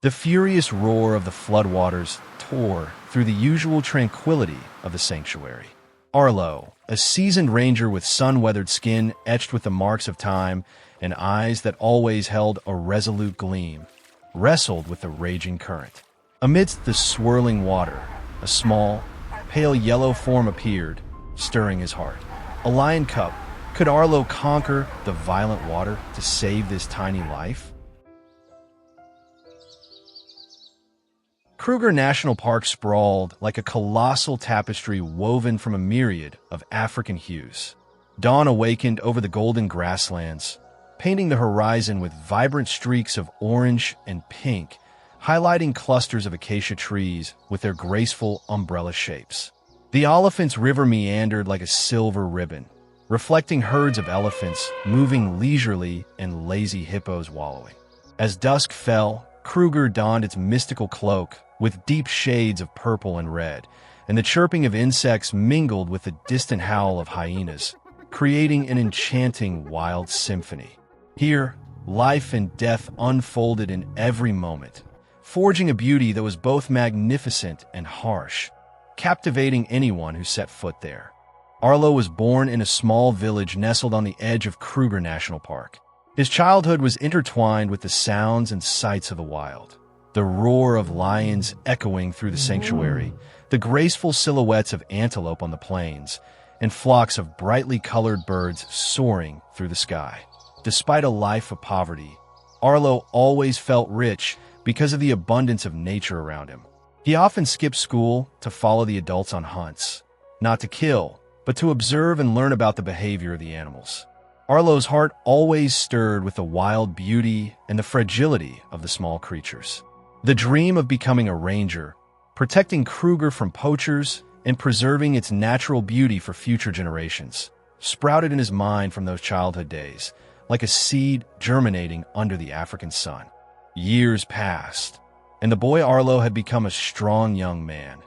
The furious roar of the floodwaters tore through the usual tranquility of the sanctuary. Arlo, a seasoned ranger with sun-weathered skin etched with the marks of time and eyes that always held a resolute gleam, wrestled with the raging current. Amidst the swirling water, a small, pale yellow form appeared, stirring his heart. A lion cub. Could Arlo conquer the violent water to save this tiny life? Kruger National Park sprawled like a colossal tapestry woven from a myriad of African hues. Dawn awakened over the golden grasslands, painting the horizon with vibrant streaks of orange and pink, highlighting clusters of acacia trees with their graceful umbrella shapes. The Elephant's River meandered like a silver ribbon, reflecting herds of elephants moving leisurely and lazy hippos wallowing. As dusk fell, Kruger donned its mystical cloak with deep shades of purple and red, and the chirping of insects mingled with the distant howl of hyenas, creating an enchanting wild symphony. Here, life and death unfolded in every moment, forging a beauty that was both magnificent and harsh, captivating anyone who set foot there. Arlo was born in a small village nestled on the edge of Kruger National Park. His childhood was intertwined with the sounds and sights of the wild. The roar of lions echoing through the sanctuary, the graceful silhouettes of antelope on the plains, and flocks of brightly colored birds soaring through the sky. Despite a life of poverty, Arlo always felt rich because of the abundance of nature around him. He often skipped school to follow the adults on hunts, not to kill, but to observe and learn about the behavior of the animals. Arlo's heart always stirred with the wild beauty and the fragility of the small creatures. The dream of becoming a ranger, protecting Kruger from poachers, and preserving its natural beauty for future generations, sprouted in his mind from those childhood days, like a seed germinating under the African sun. Years passed, and the boy Arlo had become a strong young man,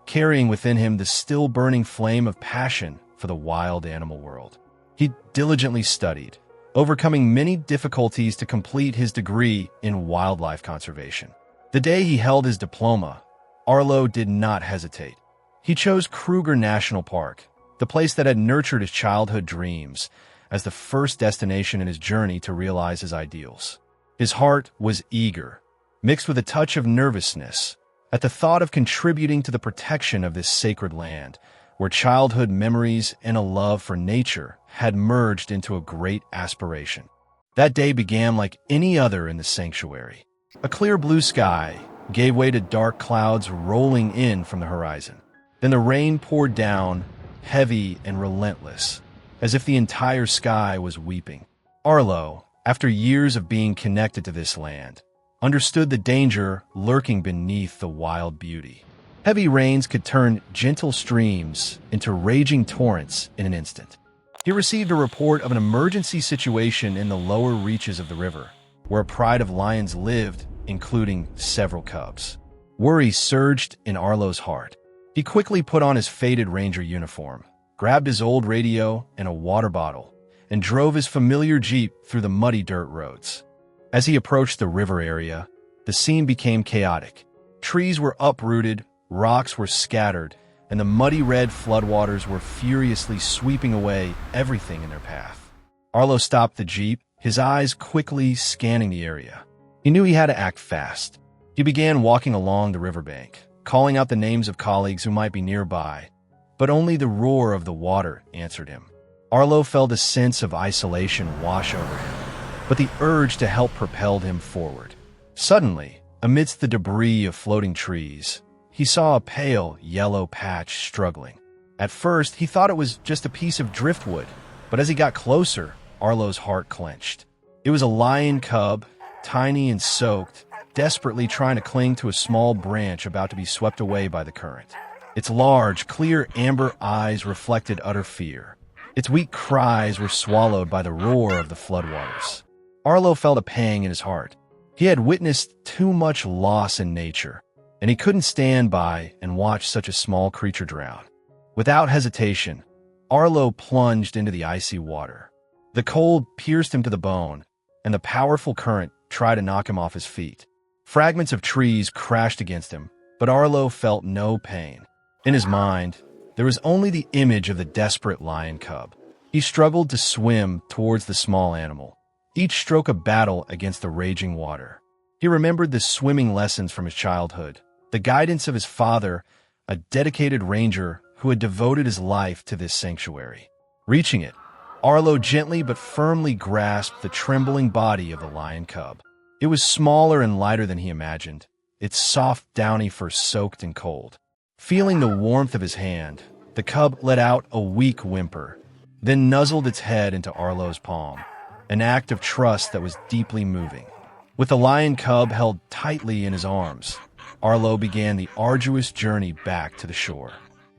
carrying within him the still-burning flame of passion for the wild animal world. He diligently studied, overcoming many difficulties to complete his degree in wildlife conservation. The day he held his diploma, Arlo did not hesitate. He chose Kruger National Park, the place that had nurtured his childhood dreams, as the first destination in his journey to realize his ideals. His heart was eager, mixed with a touch of nervousness, at the thought of contributing to the protection of this sacred land, where childhood memories and a love for nature had merged into a great aspiration. That day began like any other in the sanctuary. A clear blue sky gave way to dark clouds rolling in from the horizon. Then the rain poured down, heavy and relentless, as if the entire sky was weeping. Arlo, after years of being connected to this land, understood the danger lurking beneath the wild beauty. Heavy rains could turn gentle streams into raging torrents in an instant. He received a report of an emergency situation in the lower reaches of the river, where a pride of lions lived, including several cubs. Worry surged in Arlo's heart. He quickly put on his faded ranger uniform, grabbed his old radio and a water bottle, and drove his familiar Jeep through the muddy dirt roads. As he approached the river area, the scene became chaotic. Trees were uprooted, rocks were scattered, and the muddy red floodwaters were furiously sweeping away everything in their path. Arlo stopped the Jeep, his eyes quickly scanning the area. He knew he had to act fast. He began walking along the riverbank, calling out the names of colleagues who might be nearby, but only the roar of the water answered him. Arlo felt a sense of isolation wash over him, but the urge to help propelled him forward. Suddenly, amidst the debris of floating trees, he saw a pale yellow patch struggling. At first, he thought it was just a piece of driftwood, but as he got closer, Arlo's heart clenched. It was a lion cub, tiny and soaked, desperately trying to cling to a small branch about to be swept away by the current. Its large, clear amber eyes reflected utter fear. Its weak cries were swallowed by the roar of the floodwaters. Arlo felt a pang in his heart. He had witnessed too much loss in nature, and he couldn't stand by and watch such a small creature drown. Without hesitation, Arlo plunged into the icy water. The cold pierced him to the bone, and the powerful current tried to knock him off his feet. Fragments of trees crashed against him, but Arlo felt no pain. In his mind, there was only the image of the desperate lion cub. He struggled to swim towards the small animal, each stroke a battle against the raging water. He remembered the swimming lessons from his childhood, the guidance of his father, a dedicated ranger who had devoted his life to this sanctuary. Reaching it, Arlo gently but firmly grasped the trembling body of the lion cub. It was smaller and lighter than he imagined, its soft, downy fur soaked and cold. Feeling the warmth of his hand, the cub let out a weak whimper, then nuzzled its head into Arlo's palm, an act of trust that was deeply moving. With the lion cub held tightly in his arms, Arlo began the arduous journey back to the shore.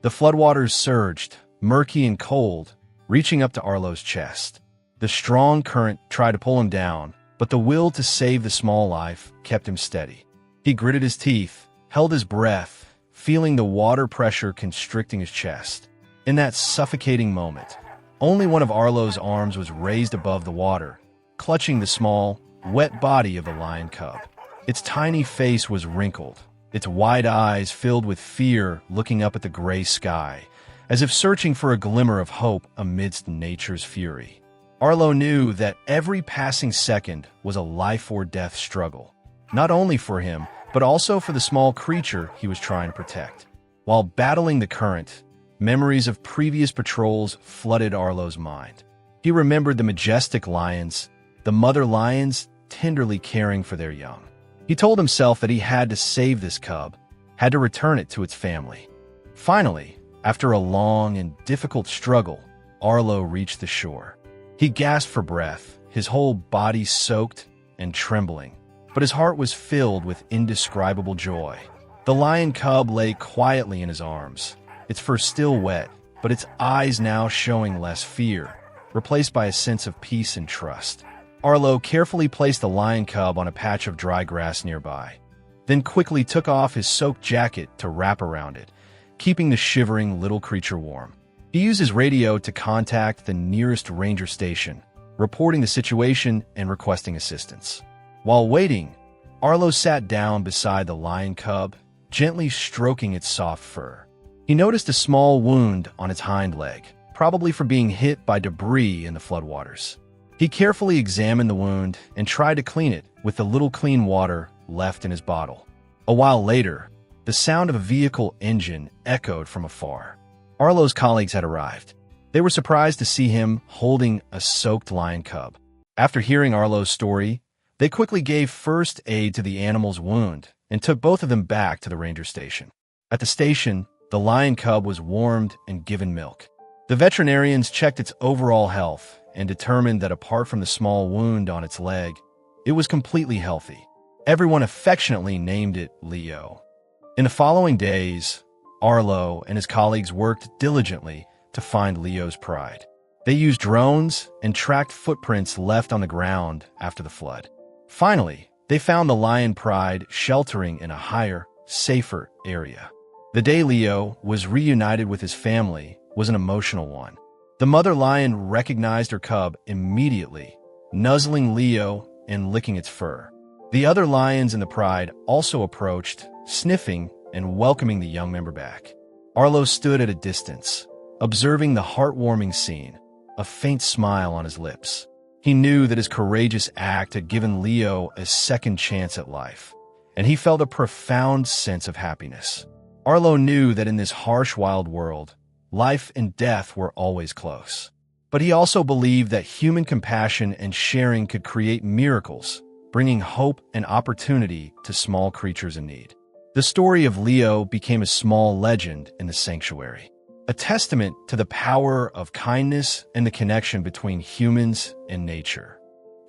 The floodwaters surged, murky and cold, reaching up to Arlo's chest. The strong current tried to pull him down, but the will to save the small life kept him steady. He gritted his teeth, held his breath, feeling the water pressure constricting his chest. In that suffocating moment, only one of Arlo's arms was raised above the water, clutching the small, wet body of the lion cub. Its tiny face was wrinkled, its wide eyes filled with fear looking up at the gray sky, as if searching for a glimmer of hope amidst nature's fury. Arlo knew that every passing second was a life-or-death struggle, not only for him, but also for the small creature he was trying to protect. While battling the current, memories of previous patrols flooded Arlo's mind. He remembered the majestic lions, the mother lions tenderly caring for their young. He told himself that he had to save this cub, had to return it to its family. Finally, after a long and difficult struggle, Arlo reached the shore. He gasped for breath, his whole body soaked and trembling, but his heart was filled with indescribable joy. The lion cub lay quietly in his arms, its fur still wet, but its eyes now showing less fear, replaced by a sense of peace and trust. Arlo carefully placed the lion cub on a patch of dry grass nearby, then quickly took off his soaked jacket to wrap around it, keeping the shivering little creature warm. He used his radio to contact the nearest ranger station, reporting the situation and requesting assistance. While waiting, Arlo sat down beside the lion cub, gently stroking its soft fur. He noticed a small wound on its hind leg, probably from being hit by debris in the floodwaters. He carefully examined the wound and tried to clean it with the little clean water left in his bottle. A while later, the sound of a vehicle engine echoed from afar. Arlo's colleagues had arrived. They were surprised to see him holding a soaked lion cub. After hearing Arlo's story, they quickly gave first aid to the animal's wound and took both of them back to the ranger station. At the station, the lion cub was warmed and given milk. The veterinarians checked its overall health and determined that apart from the small wound on its leg, it was completely healthy. Everyone affectionately named it Leo. In the following days, Arlo and his colleagues worked diligently to find Leo's pride. They used drones and tracked footprints left on the ground after the flood. Finally, they found the lion pride sheltering in a higher, safer area. The day Leo was reunited with his family was an emotional one. The mother lion recognized her cub immediately, nuzzling Leo and licking its fur. The other lions in the pride also approached, sniffing and welcoming the young member back. Arlo stood at a distance, observing the heartwarming scene, a faint smile on his lips. He knew that his courageous act had given Leo a second chance at life, and he felt a profound sense of happiness. Arlo knew that in this harsh, wild world, life and death were always close. But he also believed that human compassion and sharing could create miracles, bringing hope and opportunity to small creatures in need. The story of Leo became a small legend in the sanctuary, a testament to the power of kindness and the connection between humans and nature.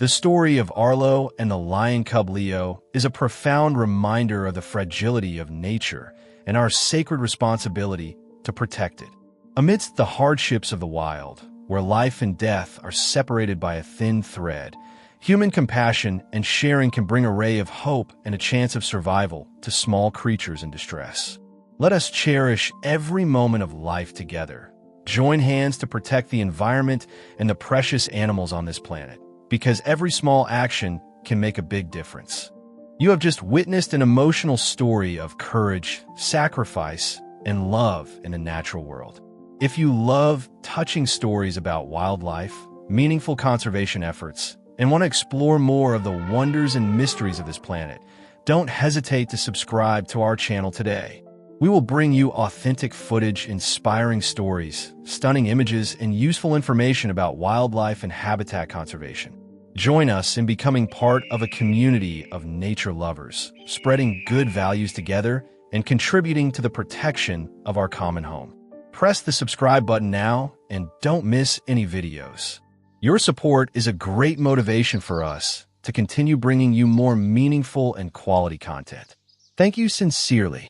The story of Arlo and the lion cub Leo is a profound reminder of the fragility of nature and our sacred responsibility to protect it. Amidst the hardships of the wild, where life and death are separated by a thin thread, human compassion and sharing can bring a ray of hope and a chance of survival to small creatures in distress. Let us cherish every moment of life together. Join hands to protect the environment and the precious animals on this planet, because every small action can make a big difference. You have just witnessed an emotional story of courage, sacrifice, and love in a natural world. If you love touching stories about wildlife, meaningful conservation efforts, and want to explore more of the wonders and mysteries of this planet, don't hesitate to subscribe to our channel today. We will bring you authentic footage, inspiring stories, stunning images, and useful information about wildlife and habitat conservation. Join us in becoming part of a community of nature lovers, spreading good values together and contributing to the protection of our common home. Press the subscribe button now and don't miss any videos. Your support is a great motivation for us to continue bringing you more meaningful and quality content. Thank you sincerely.